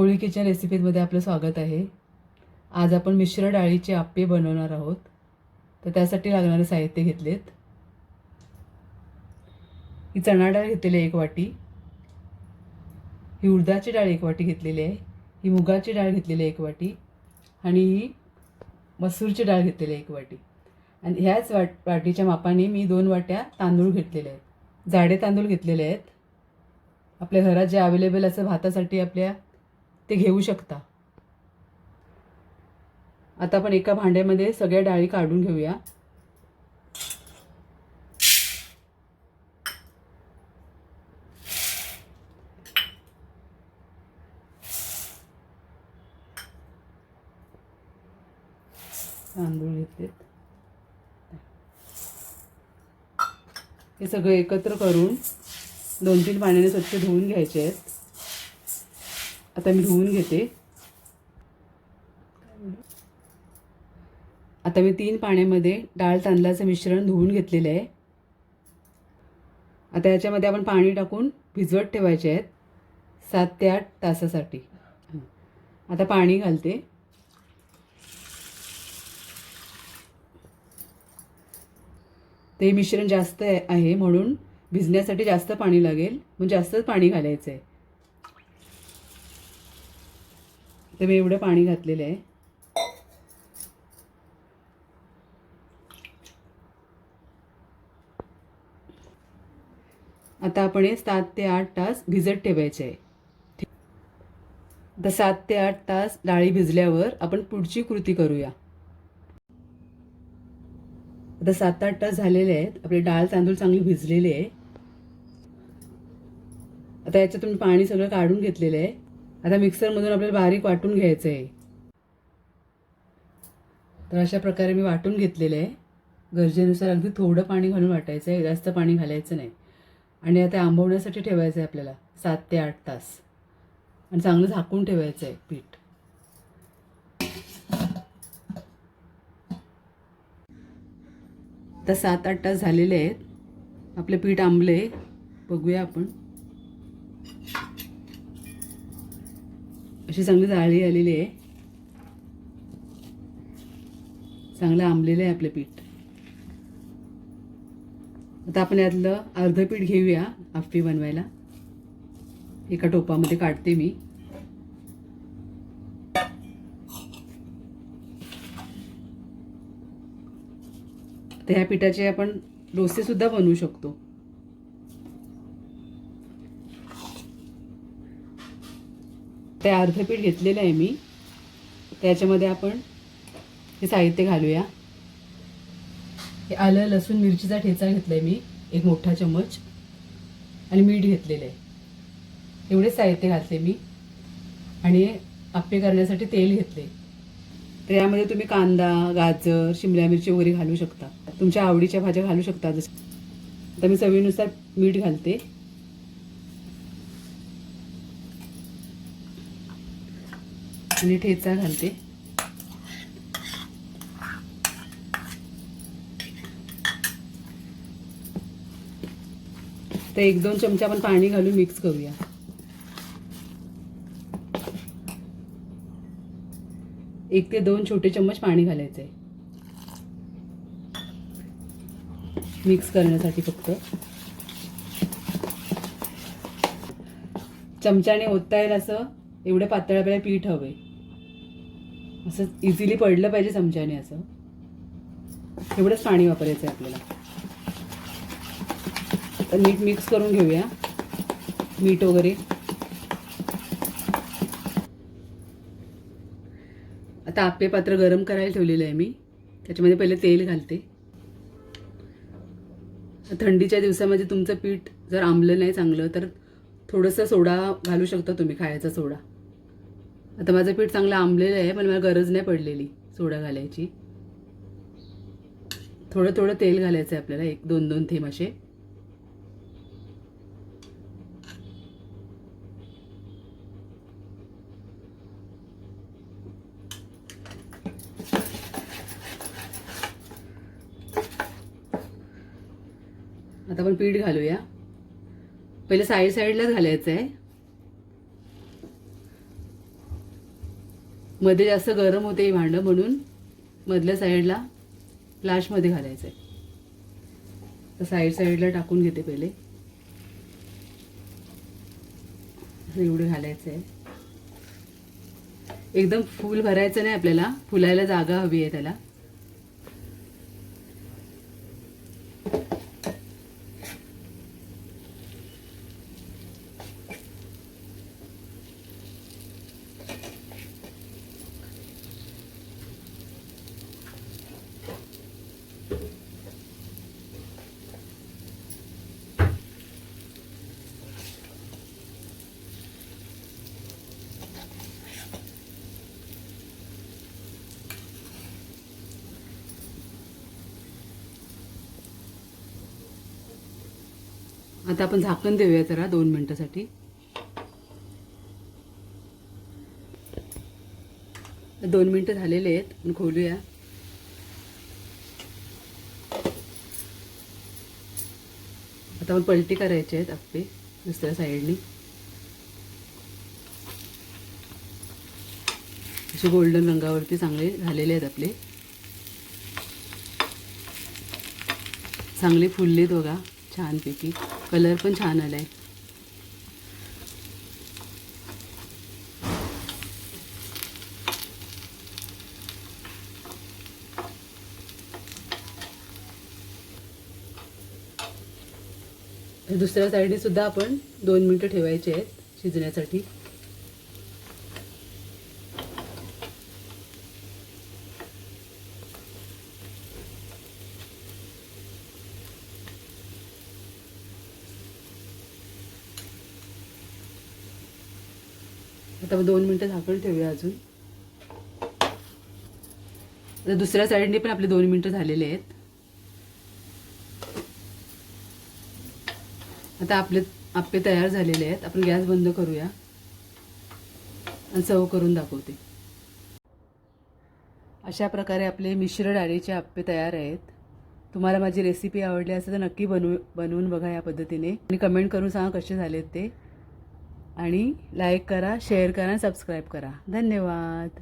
कोळी kitchen रेसिपीजमध्ये आपलं स्वागत आहे। आज आपण मिश्र डाळीचे आप्पे बनवणार आहोत। तर त्यासाठी लागणारे साहित्य घेतलेत। ही चणा डाळ घेतलेली 1 वाटी, ही उडदाची डाळ 1 वाटी घेतलेली आहे, ही मुगाची डाळ घेतलेली 1 वाटी आणि ही मसूरची डाळ घेतलेली 1 वाटी। आणि ह्याच वाटीच्या मापाने मी 2 वाट्या तांदूळ घेतलेले आहेत। जाडे तांदूळ घेतलेले आहेत। आपल्या घरात जे अवेलेबल असं भातासाठी आपल्या ते घेऊ शकता। आता आपण एका भांड्यामध्ये सगळ्या डाळी काढून घेऊया। तांदूळ घेतलेत, हे सगळं एकत्र करून 2-3 पाण्याने स्वच्छ धुवून घ्यायचे आहेत। आता मी धुवून घेते। आता मी 3 पाण्यामध्ये डाळ तांदळाचं मिश्रण धुवून घेतलेलं आहे। आता याच्यामध्ये आपण पाणी टाकून भिजवत ठेवायचे आहेत 7 ते 8 तासासाठी। आता पाणी घालते। ते मिश्रण जास्त आहे म्हणून भिजण्यासाठी जास्त पाणी लागेल, म्हणजे जास्तच पाणी घालायचं आहे। तर मी एवढं पाणी घातलेलं आहे। आता आपण हे 7 ते 8 तास भिजत ठेवायचे आहे। आता 7 ते 8 तास डाळी भिजल्यावर आपण पुढची कृती करूया। आता 7-8 तास झालेले आहेत। आपली डाळ तांदूळ चांगली भिजलेली आहे। आता याच्यातून पाणी सगळं काढून घेतलेलं आहे। आता मिक्सरमधून आपल्याला बारीक वाटून घ्यायचं आहे। तर अशा प्रकारे मी वाटून घेतलेलं आहे। गरजेनुसार अगदी थोडं पाणी घालून वाटायचं आहे, जास्त पाणी घालायचं नाही। आणि आता आंबवण्यासाठी ठेवायचं आहे आपल्याला 7 ते 8 तास आणि चांगलं झाकून ठेवायचं आहे पीठ। आता 7-8 तास झालेले आहेत। आपले पीठ आंबले, बघूया आपण। अशी चांगली जाळी आलेली आहे, चांगलं आंबलेलं आहे आपलं पीठ। आता आपण यातलं अर्ध पीठ घेऊया आप्पे बनवायला। एका टोपामध्ये काढते मी। तर ह्या पिठाचे आपण डोसे सुद्धा बनवू शकतो। ते अर्ध पीठ घेतलेलं आहे मी। त्याच्यामध्ये आपण हे साहित्य घालूया। हे आलं लसूण मिरचीचा ठेचा घेतलाय मी 1 मोठा चम्मच आणि मीठ घेतलेलं आहे। एवढेच साहित्य घातले मी आणि आप्पे करण्यासाठी तेल घेतले। तर यामध्ये तुम्ही कांदा, गाजर, शिमला मिरची वगैरे घालू शकता। तुमच्या आवडीच्या भाज्या घालू शकता। आता मी चवीनुसार मीठ घालते आणि ठेचा घालते। तर 1-2 चमचे आपण पाणी घालून मिक्स करूया। 1 ते 2 छोटे चम्मच पाणी घालायचं आहे मिक्स करण्यासाठी। फक्त चमच्याने ओतता येईल असं एवढं पातळ आपल्याला पीठ हवंय। असं इझिली पडलं पाहिजे चमच्याने, असं एवढंच पाणी वापरायचं आहे आपल्याला। तर मीठ मिक्स करून घेऊया, मीठ वगैरे। आता आप्पे पात्र गरम करायला ठेवलेलं आहे मी। त्याच्यामध्ये पहिले तेल घालते। थंडीच्या दिवसामध्ये तुमचं पीठ जर आंबलं नाही चांगलं तर थोडंसं सोडा घालू शकता तुम्ही, खायचा सोडा। आता माझं पीठ चांगलं आंबलेलं आहे पण मला गरज नाही पडलेली सोडा घालायची। थोडं थोडं तेल घालायचं आहे आपल्याला, 1-2 थेंब असे। आता आपण पीठ घालूया। पहिले साईडलाच घालायचं आहे। मध्ये जास्त गरम होते हे भांडं, म्हणून मधल्या साईडला फ्लॅशमध्ये घालायचं आहे. तर साईडला टाकून घेते पहिले. एवढं घालायचं आहे. एकदम फुल भरायचं नाही आपल्याला, फुलायला जागा हवी आहे त्याला. आता आपण झाकण देऊया जरा 2 मिनिटासाठी. 2 मिनिटं झालेले आहेत. आपण खोलूया. आता आपण पलटी करायचे आहेत आप्पे दुसऱ्या साईडनी. असे गोल्डन रंगावरती चांगले झालेले आहेत आपले. चांगले फुललेत बघा छानपैकी. कलर पण छान आलाय. दुसऱ्या साईडने सुद्धा आपण 2 मिनिटं ठेवायचे आहेत शिजण्यासाठी. आता 2 मिनिटं झाकण ठेवूया अजून. आता दुसऱ्या साईडने पण आपले 2 मिनिटं झालेले आहेत. आता आपले आप्पे तयार झालेले आहेत. आपण गॅस बंद करूया आणि सर्व करून दाखवते. अशा प्रकारे आपले मिश्र डाळीचे आप्पे तयार आहेत. तुम्हाला माझी रेसिपी आवडली असेल तर नक्की बनवून बघा या पद्धतीने आणि कमेंट करून सांगा कसे झालेत ते. आणि लाईक करा, शेअर करा, सबस्क्राईब करा. धन्यवाद.